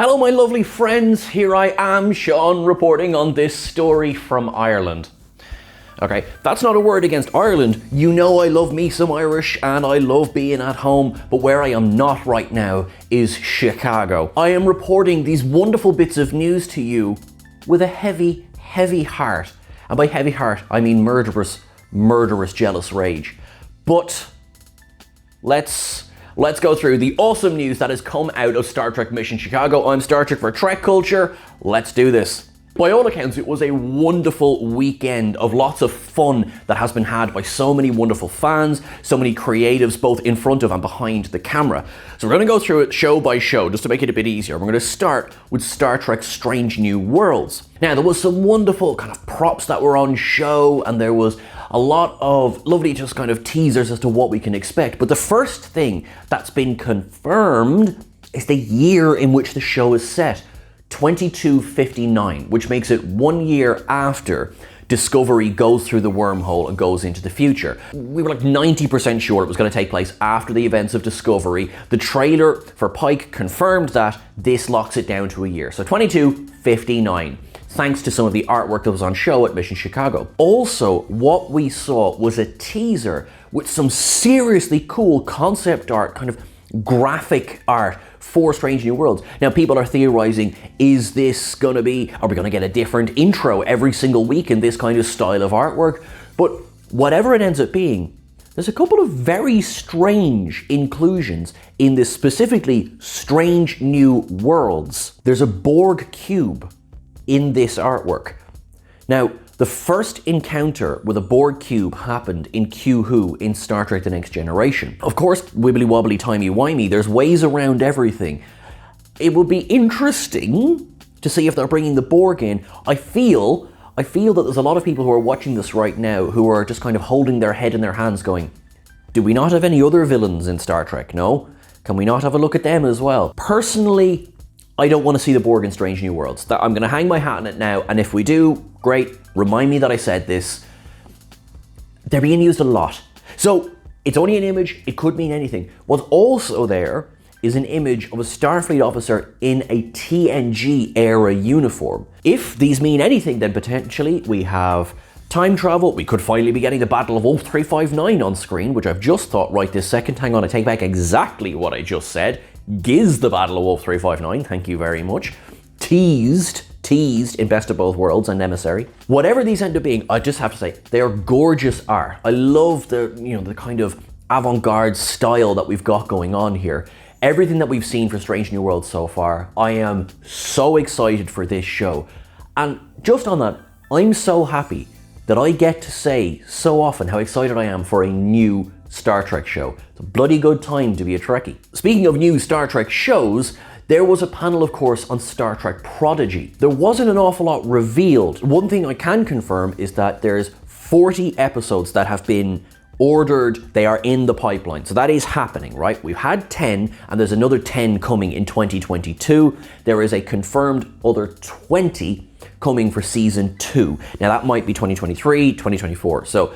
Hello my lovely friends, here I am, Sean, reporting on this story from Ireland. Okay, that's not a word against Ireland. You know I love me some Irish and I love being at home, but where I am not right now is Chicago. I am reporting these wonderful bits of news to you with a heavy, heavy heart. And by heavy heart, I mean murderous, jealous rage. But let's go through the awesome news that has come out of Star Trek Mission Chicago. I'm Star Trek for Trek Culture. Let's do this. By all accounts, it was a wonderful weekend of lots of fun that has been had by so many wonderful fans, so many creatives, both in front of and behind the camera. So we're going to go through it show by show, just to make it a bit easier. We're going to start with Star Trek Strange New Worlds. Now, there was some wonderful kind of props that were on show, and there was a lot of lovely just kind of teasers as to what we can expect. But the first thing that's been confirmed is the year in which the show is set. 2259, which makes it 1 year after Discovery goes through the wormhole and goes into the future. We were like 90% sure it was going to take place after the events of Discovery. The trailer for Pike confirmed that. This locks it down to a year. So 2259, thanks to some of the artwork that was on show at Mission Chicago. Also, what we saw was a teaser with some seriously cool concept art, kind of graphic art for Strange New Worlds. Now, people are theorizing, is this going to be, are we going to get a different intro every single week in this kind of style of artwork? But whatever it ends up being, there's a couple of very strange inclusions in this specifically Strange New Worlds. There's a Borg cube in this artwork. Now, the first encounter with a Borg cube happened in Q-Who in Star Trek The Next Generation. Of course, wibbly wobbly timey wimey, there's ways around everything. It would be interesting to see if they're bringing the Borg in. I feel that there's a lot of people who are watching this right now who are just kind of holding their head in their hands going, do we not have any other villains in Star Trek? No? Can we not have a look at them as well? Personally, I don't want to see the Borg in Strange New Worlds. I'm going to hang my hat on it now, and if we do, great. Remind me that I said this. They're being used a lot. So it's only an image, it could mean anything. What's also there is an image of a Starfleet officer in a TNG era uniform. If these mean anything, then potentially we have time travel. We could finally be getting the Battle of 0359 on screen, which I've just thought right this second. Hang on, I take back exactly what I just said. Giz the Battle of 0359, thank you very much. Teased in Best of Both Worlds and Emissary. Whatever these end up being, I just have to say, they are gorgeous art. I love the kind of avant-garde style that we've got going on here. Everything that we've seen for Strange New Worlds so far, I am so excited for this show. And just on that, I'm so happy that I get to say so often how excited I am for a new Star Trek show. It's a bloody good time to be a Trekkie. Speaking of new Star Trek shows, there was a panel, of course, on Star Trek Prodigy. There wasn't an awful lot revealed. One thing I can confirm is that there's 40 episodes that have been ordered. They are in the pipeline. So that is happening, right? We've had 10, and there's another 10 coming in 2022. There is a confirmed other 20 coming for season 2. Now that might be 2023, 2024. So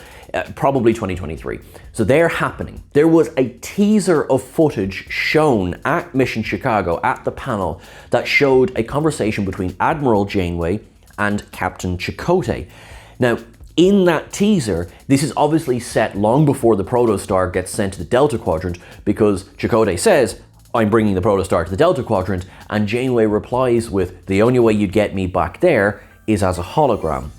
probably 2023. So they're happening. There was a teaser of footage shown at Mission Chicago at the panel that showed a conversation between Admiral Janeway and Captain Chakotay. Now, in that teaser, this is obviously set long before the Protostar gets sent to the Delta Quadrant, because Chakotay says, I'm bringing the Protostar to the Delta Quadrant, and Janeway replies with, the only way you'd get me back there is as a hologram.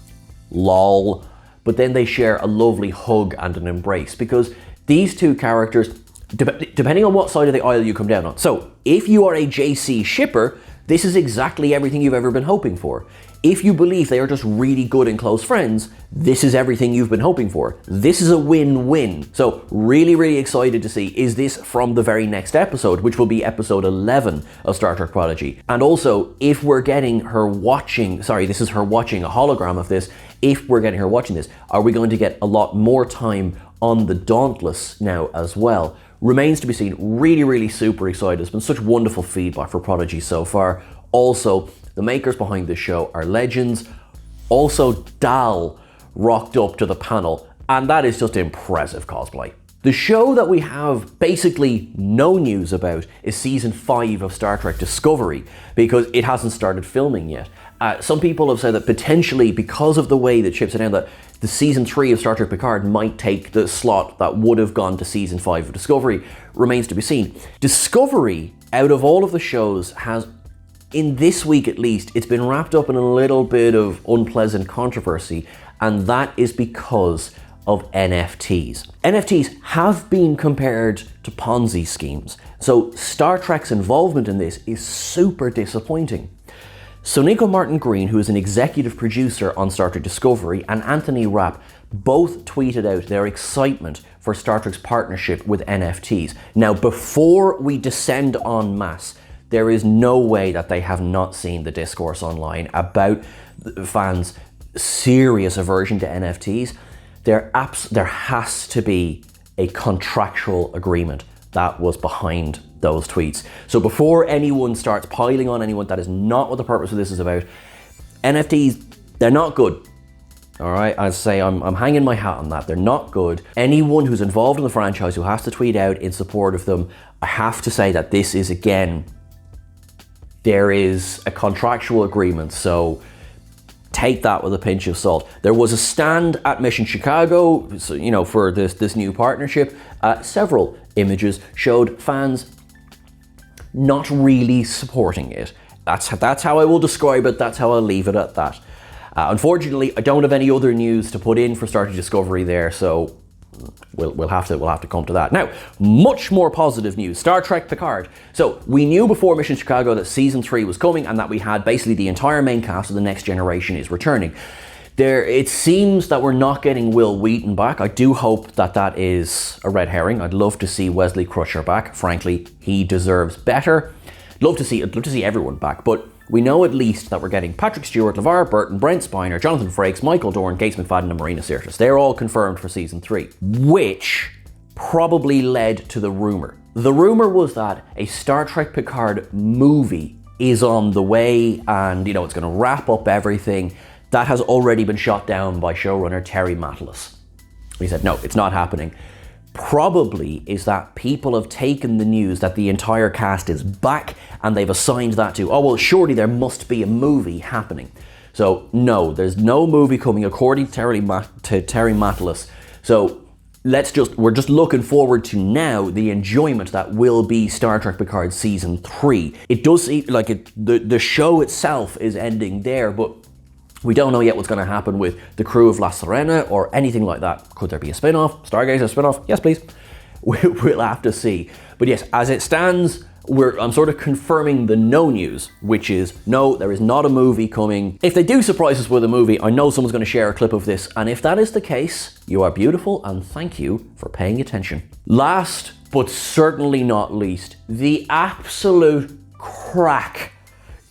Lol. But then they share a lovely hug and an embrace, because these two characters, depending on what side of the aisle you come down on. So if you are a JC shipper, this is exactly everything you've ever been hoping for. If you believe they are just really good and close friends, this is everything you've been hoping for. This is a win-win. So really excited to see, is this from the very next episode, which will be episode 11 of Star Trek Prodigy? And also, if we're getting her watching, this is her watching a hologram of this, if we're getting her watching this, are we going to get a lot more time on the Dauntless now as well? Remains to be seen. Really super excited. There's been such wonderful feedback for Prodigy so far. Also, the makers behind this show are legends. Also, Dal rocked up to the panel, and that is just impressive cosplay. The show that we have basically no news about is season 5 of Star Trek Discovery, because it hasn't started filming yet. Some people have said that potentially, because of the way that ships are down, that the season 3 of Star Trek Picard might take the slot that would have gone to season 5 of Discovery. Remains to be seen. Discovery, out of all of the shows, has, in this week at least, it's been wrapped up in a little bit of unpleasant controversy, and that is because of NFTs. NFTs have been compared to Ponzi schemes, so Star Trek's involvement in this is super disappointing. Sonequa Martin-Green, who is an executive producer on Star Trek Discovery, and Anthony Rapp both tweeted out their excitement for Star Trek's partnership with NFTs. Now, before we descend en masse, there is no way that they have not seen the discourse online about fans' serious aversion to NFTs. There has to be a contractual agreement that was behind those tweets. So before anyone starts piling on anyone, that is not what the purpose of this is about. NFTs, they're not good. All right, I'd say I'm hanging my hat on that. They're not good. Anyone who's involved in the franchise who has to tweet out in support of them, I have to say that this is, again, there is a contractual agreement. So take that with a pinch of salt. There was a stand at Mission Chicago, so, you know, for this new partnership. Several images showed fans not really supporting it. That's how I will describe it. That's how I'll leave it at that. Unfortunately, I don't have any other news to put in for Star Trek Discovery there, so we'll have to come to that. Now, much more positive news, Star Trek Picard. So we knew before Mission Chicago that season 3 was coming and that we had basically the entire main cast of The Next Generation is returning. It seems that we're not getting Will Wheaton back. I do hope that that is a red herring. I'd love to see Wesley Crusher back. Frankly, he deserves better. I'd love to see everyone back, but we know at least that we're getting Patrick Stewart, LeVar Burton, Brent Spiner, Jonathan Frakes, Michael Dorn, Gates McFadden, and Marina Sirtis. They're all confirmed for season 3, which probably led to the rumor. The rumor was that a Star Trek Picard movie is on the way, and it's going to wrap up everything. That has already been shot down by showrunner Terry Matalas. He said, no, it's not happening. Probably is that people have taken the news that the entire cast is back and they've assigned that to, oh, well, surely there must be a movie happening. So no, there's no movie coming according to Terry Matalas. So we're just looking forward to now the enjoyment that will be Star Trek Picard season 3. It does seem like the show itself is ending there, but we don't know yet what's going to happen with the crew of La Sirena or anything like that. Could there be a spin-off? Stargazer spin-off? Yes, please. We'll have to see. But yes, as it stands, I'm sort of confirming the no news, which is no, there is not a movie coming. If they do surprise us with a movie, I know someone's going to share a clip of this, and if that is the case, you are beautiful and thank you for paying attention. Last, but certainly not least, the absolute crack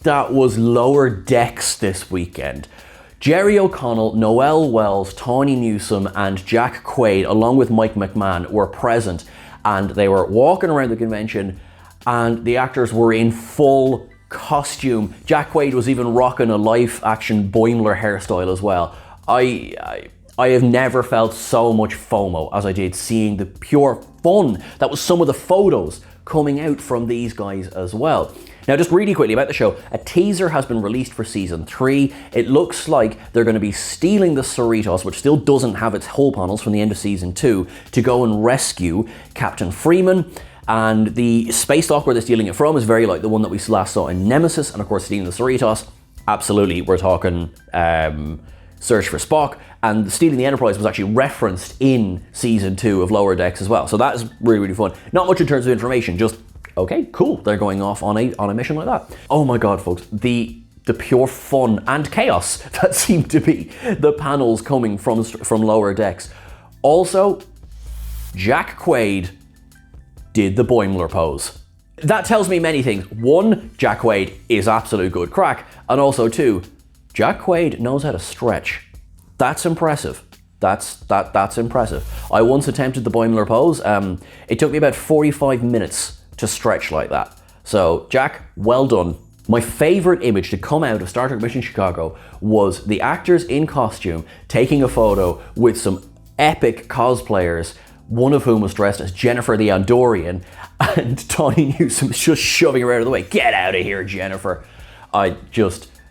that was Lower Decks this weekend. Jerry O'Connell, Noel Wells, Tawny Newsome, and Jack Quaid, along with Mike McMahon, were present, and they were walking around the convention, and the actors were in full costume. Jack Quaid was even rocking a live-action Boimler hairstyle as well. I have never felt so much FOMO as I did seeing the pure fun that was some of the photos coming out from these guys as well. Now, just really quickly about the show, a teaser has been released for season 3. It looks like they're going to be stealing the Cerritos, which still doesn't have its hull panels from the end of season 2, to go and rescue Captain Freeman. And the space dock where they're stealing it from is very like the one that we last saw in Nemesis. And of course, stealing the Cerritos, absolutely, we're talking Search for Spock. And stealing the Enterprise was actually referenced in season 2 of Lower Decks as well. So that is really, really fun. Not much in terms of information, just okay, cool, they're going off on a mission like that. Oh my god, folks, the pure fun and chaos that seemed to be the panels coming from Lower Decks. Also, Jack Quaid did the Boimler pose. That tells me many things. 1, Jack Quaid is absolute good crack, and also 2, Jack Quaid knows how to stretch. That's impressive. That's impressive. I once attempted the Boimler pose. It took me about 45 minutes to stretch like that. So, Jack, well done. My favorite image to come out of Star Trek Mission Chicago was the actors in costume taking a photo with some epic cosplayers one of whom was dressed as Jennifer the Andorian, and Tawny Newsome was just shoving her out of the way. Get out of here, Jennifer.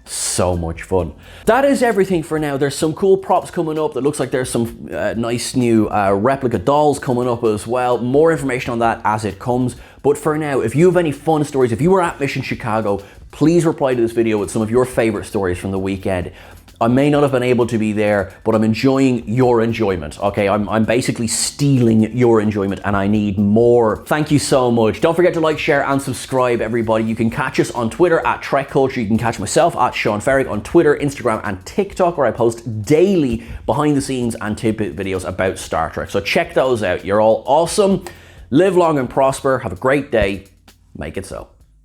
So much fun. That is everything for now. There's some cool props coming up. That looks like there's some nice new replica dolls coming up as well. More information on that as it comes. But for now, if you have any fun stories, if you were at Mission Chicago, please reply to this video with some of your favorite stories from the weekend. I may not have been able to be there, but I'm enjoying your enjoyment, okay? I'm basically stealing your enjoyment and I need more. Thank you so much. Don't forget to like, share, and subscribe, everybody. You can catch us on Twitter at Trek Culture. You can catch myself at Sean Ferrick on Twitter, Instagram, and TikTok, where I post daily behind the scenes and tidbit videos about Star Trek. So check those out. You're all awesome. Live long and prosper. Have a great day. Make it so.